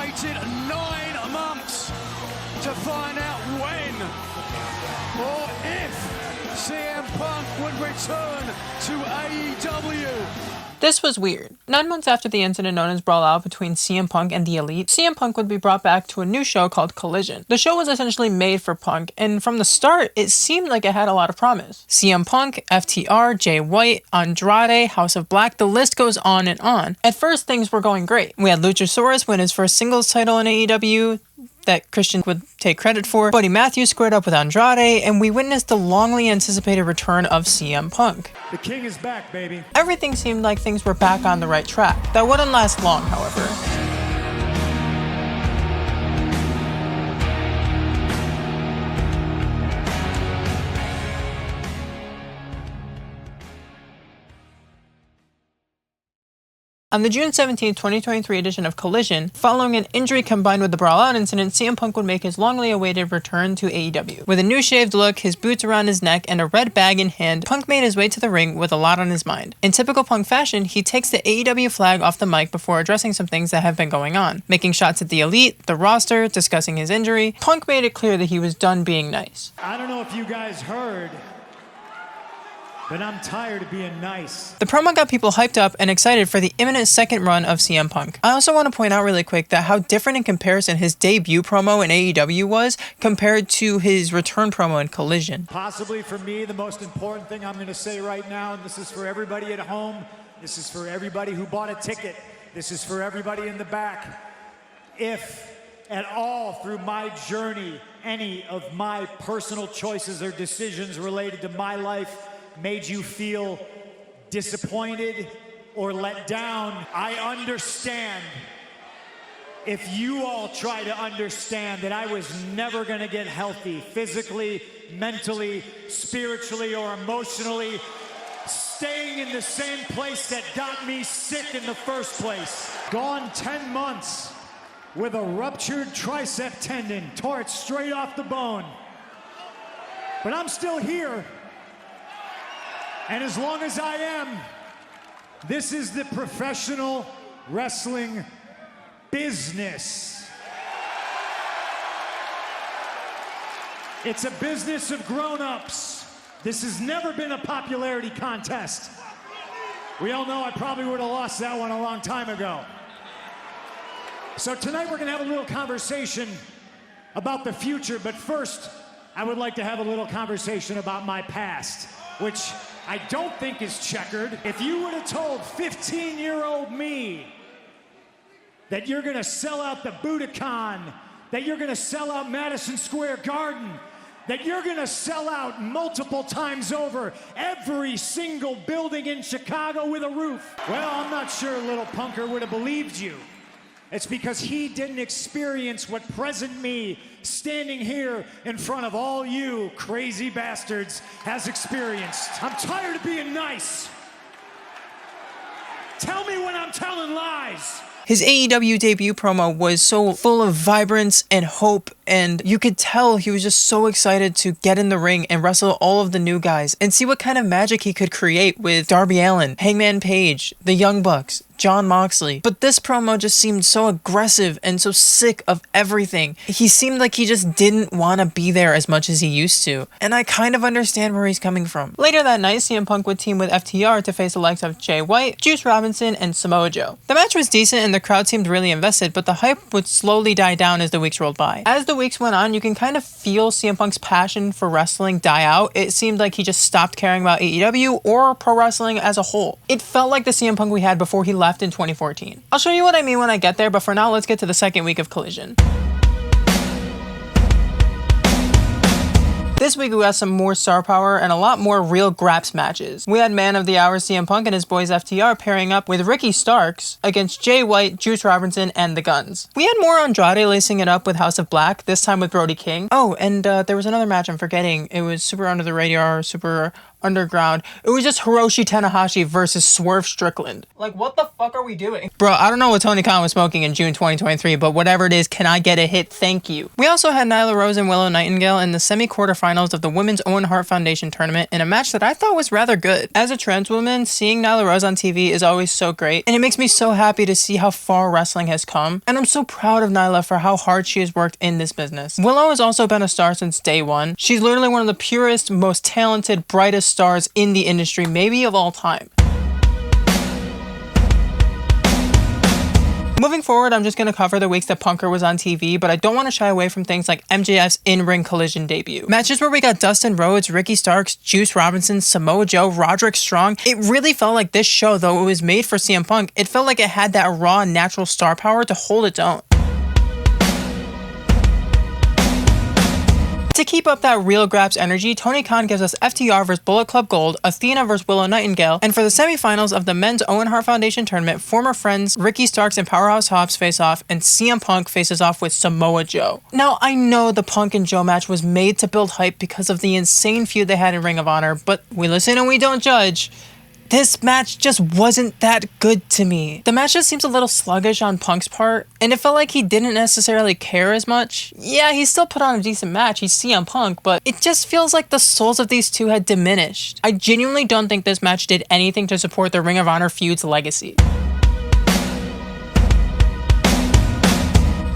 waited 9 months to find out when or if CM Punk would return to AEW. This was weird. 9 months after the incident known as Brawl Out between CM Punk and the Elite, CM Punk would be brought back to a new show called Collision. The show was essentially made for Punk, and from the start, it seemed like it had a lot of promise. CM Punk, FTR, Jay White, Andrade, House of Black, the list goes on and on. At first, things were going great. We had Luchasaurus win his first singles title in AEW, that Christian would take credit for. Buddy Matthews squared up with Andrade, and we witnessed the longly anticipated return of CM Punk. The king is back, baby. Everything seemed like things were back on the right track. That wouldn't last long, however. On the June 17, 2023 edition of Collision, following an injury combined with the Brawl Out incident, CM Punk would make his longly awaited return to AEW. With a new shaved look, his boots around his neck, and a red bag in hand, Punk made his way to the ring with a lot on his mind. In typical Punk fashion, he takes the AEW flag off the mic before addressing some things that have been going on. Making shots at the Elite, the roster, discussing his injury, Punk made it clear that he was done being nice. I don't know if you guys heard, but I'm tired of being nice. The promo got people hyped up and excited for the imminent second run of CM Punk. I also want to point out really quick that how different in comparison his debut promo in AEW was compared to his return promo in Collision. Possibly for me, the most important thing I'm going to say right now, and this is for everybody at home, this is for everybody who bought a ticket, this is for everybody in the back. If at all through my journey, any of my personal choices or decisions related to my life made you feel disappointed or let down, I understand. If you all try to understand that I was never going to get healthy physically, mentally, spiritually, or emotionally, staying in the same place that got me sick in the first place. Gone 10 months with a ruptured tricep tendon, tore it straight off the bone. But I'm still here. And as long as I am, this is the professional wrestling business. It's a business of grown-ups. This has never been a popularity contest. We all know I probably would have lost that one a long time ago. So tonight we're gonna have a little conversation about the future, but first, I would like to have a little conversation about my past, which I don't think is checkered. If you would have told 15-year-old me that you're gonna sell out the Budokan, that you're gonna sell out Madison Square Garden, that you're gonna sell out multiple times over every single building in Chicago with a roof, well, I'm not sure little punker would have believed you. It's because he didn't experience what present me, standing here in front of all you crazy bastards, has experienced. I'm tired of being nice. Tell me when I'm telling lies. His AEW debut promo was so full of vibrance and hope, and you could tell he was just so excited to get in the ring and wrestle all of the new guys and see what kind of magic he could create with Darby Allin, Hangman Page, the Young Bucks, Jon Moxley. But this promo just seemed so aggressive and so sick of everything. He seemed like he just didn't want to be there as much as he used to, and I kind of understand where he's coming from. Later that night, CM Punk would team with FTR to face the likes of Jay White, Juice Robinson, and Samoa Joe. The match was decent and the crowd seemed really invested, but the hype would slowly die down as the weeks rolled by. As the weeks went on, you can kind of feel CM Punk's passion for wrestling die out. It seemed like he just stopped caring about AEW or pro wrestling as a whole. It felt like the CM Punk we had before he left in 2014. I'll show you what I mean when I get there, but for now, let's get to the second week of Collision. This week we got some more star power and a lot more real graps matches. We had Man of the Hour CM Punk and his boys FTR pairing up with Ricky Starks against Jay White, Juice Robinson, and the Guns. We had more Andrade lacing it up with House of Black, this time with Brody King. Oh, and there was another match I'm forgetting. It was super under the radar, super Underground. It was just Hiroshi Tanahashi versus Swerve Strickland. Like, what the fuck are we doing? Bro, I don't know what Tony Khan was smoking in June 2023, but whatever it is, can I get a hit? Thank you. We also had Nyla Rose and Willow Nightingale in the semi-quarterfinals of the Women's Owen Hart Foundation tournament in a match that I thought was rather good. As a trans woman, seeing Nyla Rose on TV is always so great, and it makes me so happy to see how far wrestling has come, and I'm so proud of Nyla for how hard she has worked in this business. Willow has also been a star since day one. She's literally one of the purest, most talented, brightest stars in the industry, maybe of all time. Moving forward, I'm just going to cover the weeks that Punker was on TV, but I don't want to shy away from things like MJF's in-ring collision debut. Matches where we got Dustin Rhodes, Ricky Starks, Juice Robinson, Samoa Joe, Roderick Strong. It really felt like this show, though it was made for CM Punk, it felt like it had that raw, natural star power to hold its own. To keep up that real Graps energy, Tony Khan gives us FTR vs Bullet Club Gold, Athena vs Willow Nightingale, and for the semifinals of the Men's Owen Hart Foundation tournament, former friends Ricky Starks and Powerhouse Hobbs face off, and CM Punk faces off with Samoa Joe. Now, I know the Punk and Joe match was made to build hype because of the insane feud they had in Ring of Honor, but we listen and we don't judge. This match just wasn't that good to me. The match just seems a little sluggish on Punk's part, and it felt like he didn't necessarily care as much. Yeah, he still put on a decent match, he's CM Punk, but it just feels like the souls of these two had diminished. I genuinely don't think this match did anything to support the Ring of Honor feud's legacy.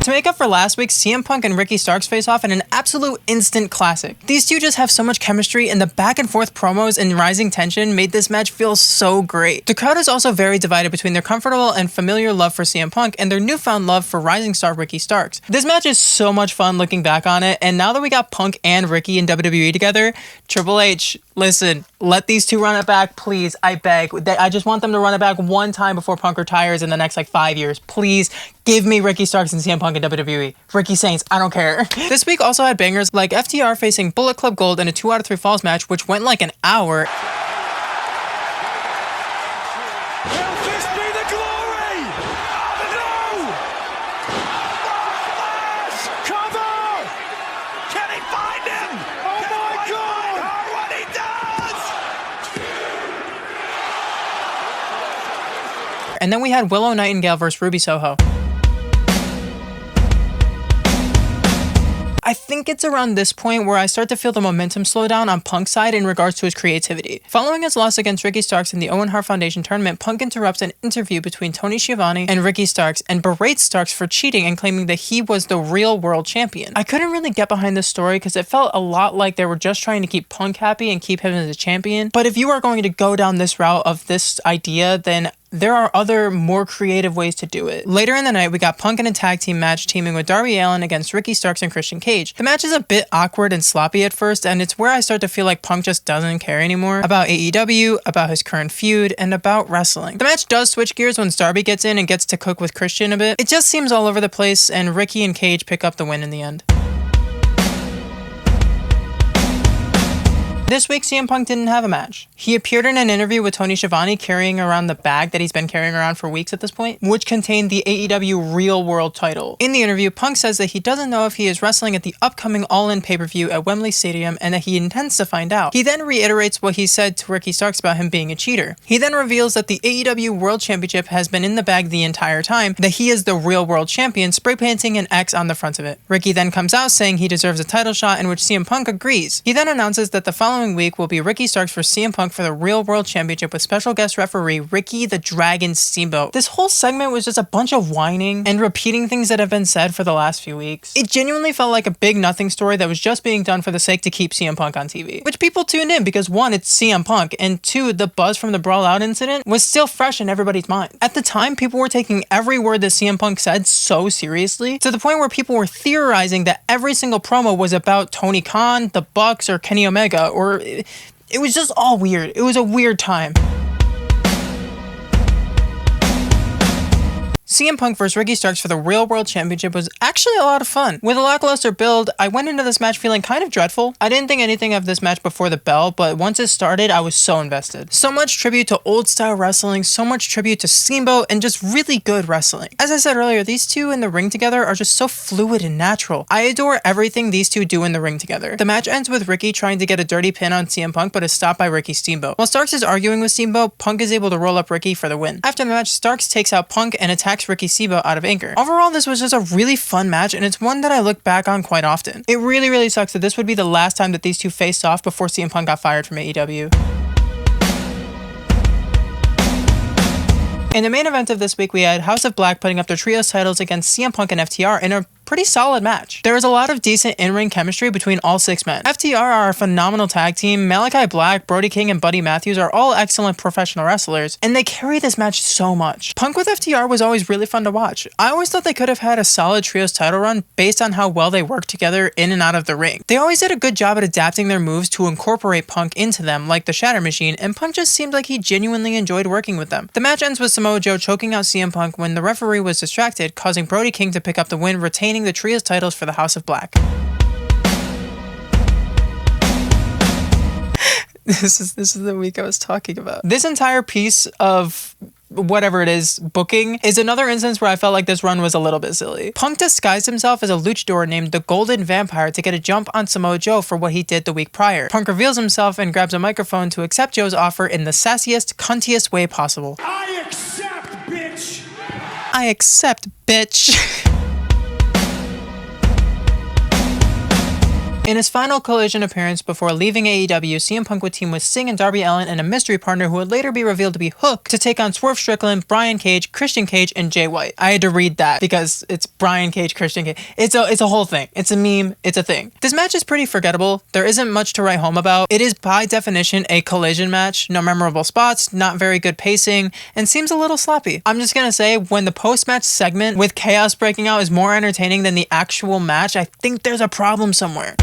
To make up for last week, CM Punk and Ricky Starks face off in an absolute instant classic. These two just have so much chemistry, and the back and forth promos and rising tension made this match feel so great. The crowd is also very divided between their comfortable and familiar love for CM Punk and their newfound love for rising star Ricky Starks. This match is so much fun looking back on it, and now that we got Punk and Ricky in WWE together, Triple H, listen, let these two run it back, please, I beg. I just want them to run it back one time before Punk retires in the next 5 years. Please, give me Ricky Starks and CM Punk in WWE. Ricky Saints, I don't care. This week also had bangers like FTR facing Bullet Club Gold in a 2 out of 3 falls match, which went like an hour. Will this be the glory? No! Flash! Cover! Can he find him? Oh my God! What he does! And then we had Willow Nightingale versus Ruby Soho. I think it's around this point where I start to feel the momentum slow down on Punk's side in regards to his creativity. Following his loss against Ricky Starks in the Owen Hart Foundation tournament, Punk interrupts an interview between Tony Schiavone and Ricky Starks and berates Starks for cheating and claiming that he was the real world champion. I couldn't really get behind this story because it felt a lot like they were just trying to keep Punk happy and keep him as a champion. But if you are going to go down this route of this idea, then there are other, more creative ways to do it. Later in the night, we got Punk in a tag team match teaming with Darby Allin against Ricky Starks and Christian Cage. The match is a bit awkward and sloppy at first, and it's where I start to feel like Punk just doesn't care anymore about AEW, about his current feud, and about wrestling. The match does switch gears when Darby gets in and gets to cook with Christian a bit. It just seems all over the place, and Ricky and Cage pick up the win in the end. This week, CM Punk didn't have a match. He appeared in an interview with Tony Schiavone carrying around the bag that he's been carrying around for weeks at this point, which contained the AEW Real World title. In the interview, Punk says that he doesn't know if he is wrestling at the upcoming All-In pay-per-view at Wembley Stadium and that he intends to find out. He then reiterates what he said to Ricky Starks about him being a cheater. He then reveals that the AEW World Championship has been in the bag the entire time, that he is the Real World Champion, spray painting an X on the front of it. Ricky then comes out saying he deserves a title shot, in which CM Punk agrees. He then announces that the following week will be Ricky Starks for CM Punk for the Real World Championship with special guest referee Ricky the Dragon Steamboat. This whole segment was just a bunch of whining and repeating things that have been said for the last few weeks. It genuinely felt like a big nothing story that was just being done for the sake to keep CM Punk on TV. Which people tuned in because 1, it's CM Punk, and 2, the buzz from the Brawl Out incident was still fresh in everybody's mind. At the time, people were taking every word that CM Punk said so seriously, to the point where people were theorizing that every single promo was about Tony Khan, the Bucks, or Kenny Omega, or it was just all weird. It was a weird time. CM Punk vs Ricky Starks for the Real World Championship was actually a lot of fun. With a lackluster build, I went into this match feeling kind of dreadful. I didn't think anything of this match before the bell, but once it started, I was so invested. So much tribute to old style wrestling, so much tribute to Steamboat, and just really good wrestling. As I said earlier, these two in the ring together are just so fluid and natural. I adore everything these two do in the ring together. The match ends with Ricky trying to get a dirty pin on CM Punk, but is stopped by Ricky Steamboat. While Starks is arguing with Steamboat, Punk is able to roll up Ricky for the win. After the match, Starks takes out Punk and attacks Ricky Steamboat out of anger. Overall, this was just a really fun match, and it's one that I look back on quite often. It really sucks that this would be the last time that these two faced off before CM Punk got fired from AEW. In the main event of this week, we had House of Black putting up their trios titles against CM Punk and FTR in a pretty solid match. There is a lot of decent in-ring chemistry between all 6 men. FTR are a phenomenal tag team. Malachi Black, Brody King, and Buddy Matthews are all excellent professional wrestlers, and they carry this match so much. Punk with FTR was always really fun to watch. I always thought they could have had a solid trios title run based on how well they worked together in and out of the ring. They always did a good job at adapting their moves to incorporate Punk into them, like the Shatter Machine, and Punk just seemed like he genuinely enjoyed working with them. The match ends with Samoa Joe choking out CM Punk when the referee was distracted, causing Brody King to pick up the win, retaining the trios titles for the House of Black. This is the week I was talking about. This entire piece of whatever it is, booking, is another instance where I felt like this run was a little bit silly. Punk disguised himself as a luchador named the Golden Vampire to get a jump on Samoa Joe for what he did the week prior. Punk reveals himself and grabs a microphone to accept Joe's offer in the sassiest, cuntiest way possible. I accept, bitch! I accept, bitch. In his final Collision appearance before leaving AEW, CM Punk would team with Sting and Darby Allin and a mystery partner who would later be revealed to be Hook to take on Swerve Strickland, Brian Cage, Christian Cage, and Jay White. I had to read that because it's Brian Cage, Christian Cage. It's a whole thing. It's a meme. It's a thing. This match is pretty forgettable. There isn't much to write home about. It is by definition a Collision match. No memorable spots, not very good pacing, and seems a little sloppy. I'm just gonna say, when the post-match segment with chaos breaking out is more entertaining than the actual match, I think there's a problem somewhere.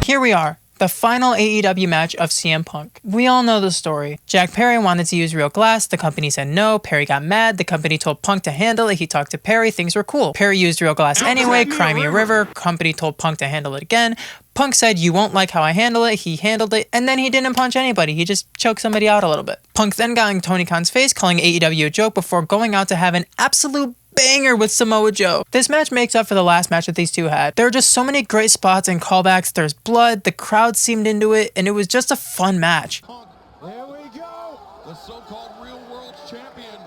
Here we are, the final AEW match of CM Punk. We all know the story. Jack Perry wanted to use real glass, the company said no, Perry got mad, the company told Punk to handle it, he talked to Perry, things were cool. Perry used real glass anyway, Cry Me a River, company told Punk to handle it again. Punk said, you won't like how I handle it, he handled it, and then he didn't punch anybody, he just choked somebody out a little bit. Punk then got in Tony Khan's face, calling AEW a joke before going out to have an absolute banger with Samoa Joe. This match makes up for the last match that these two had. There are just so many great spots and callbacks, there's blood, the crowd seemed into it, and it was just a fun match. There we go, the so-called real world champion.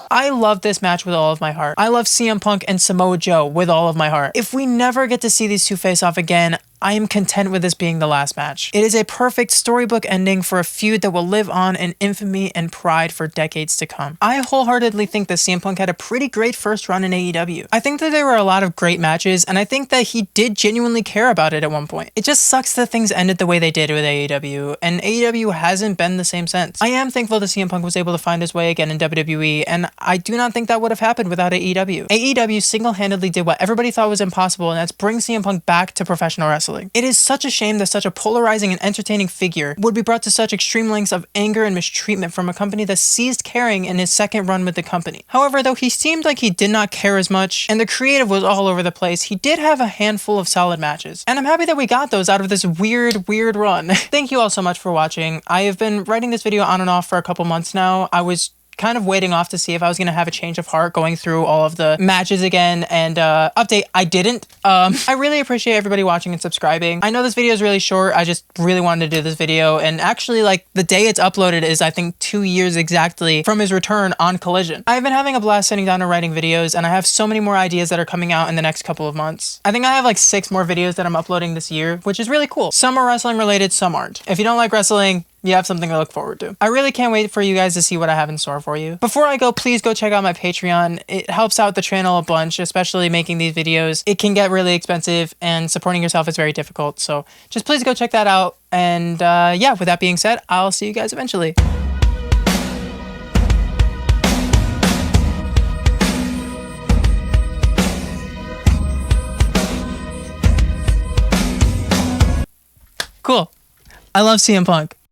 I love this match with all of my heart. I love CM Punk and Samoa Joe with all of my heart. If we never get to see these two face off again, I am content with this being the last match. It is a perfect storybook ending for a feud that will live on in infamy and pride for decades to come. I wholeheartedly think that CM Punk had a pretty great first run in AEW. I think that there were a lot of great matches, and I think that he did genuinely care about it at one point. It just sucks that things ended the way they did with AEW, and AEW hasn't been the same since. I am thankful that CM Punk was able to find his way again in WWE, and I do not think that would have happened without AEW. AEW single-handedly did what everybody thought was impossible, and that's bring CM Punk back to professional wrestling. It is such a shame that such a polarizing and entertaining figure would be brought to such extreme lengths of anger and mistreatment from a company that ceased caring in his second run with the company. However, though he seemed like he did not care as much, and the creative was all over the place, he did have a handful of solid matches. And I'm happy that we got those out of this weird run. Thank you all so much for watching. I have been writing this video on and off for a couple months now. I was kind of waiting off to see if I was going to have a change of heart going through all of the matches again, and update, I didn't. I really appreciate everybody watching and subscribing. I know this video is really short, I just really wanted to do this video, and actually, like, the day it's uploaded is, I think, 2 years exactly from his return on Collision. I've been having a blast sitting down and writing videos, and I have so many more ideas that are coming out in the next couple of months. I think I have like 6 more videos that I'm uploading this year, which is really cool. Some are wrestling related, some aren't. If you don't like wrestling, you have something to look forward to. I really can't wait for you guys to see what I have in store for you. Before I go, please go check out my Patreon. It helps out the channel a bunch, especially making these videos. It can get really expensive, and supporting yourself is very difficult. So just please go check that out. And yeah, with that being said, I'll see you guys eventually. Cool. I love CM Punk.